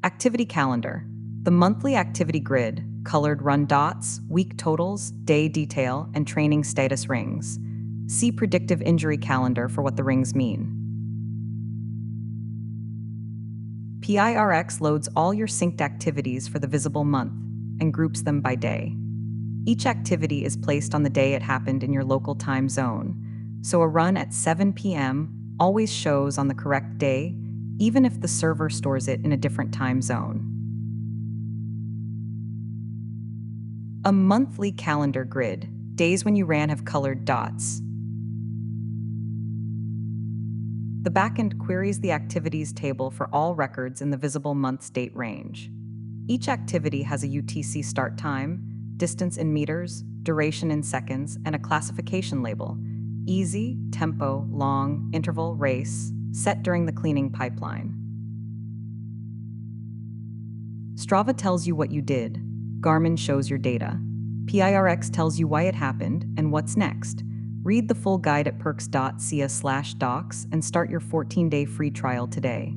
Activity Calendar. The monthly activity grid, colored run dots, week totals, day detail, and training status rings. See Predictive Injury Calendar for what the rings mean. PIRX loads all your synced activities for the visible month and groups them by day. Each activity is placed on the day it happened in your local time zone, so a run at 7 p.m. always shows on the correct day, even if the server stores it in a different time zone. A monthly calendar grid. Days when you ran have colored dots. The backend queries the activities table for all records in the visible month's date range. Each activity has a UTC start time, distance in meters, duration in seconds, and a classification label: easy, tempo, long, interval, race, set during the cleaning pipeline. Strava tells you what you did. Garmin shows your data. PIRX tells you why it happened and what's next. Read the full guide at pirx.ca/docs and start your 14-day free trial today.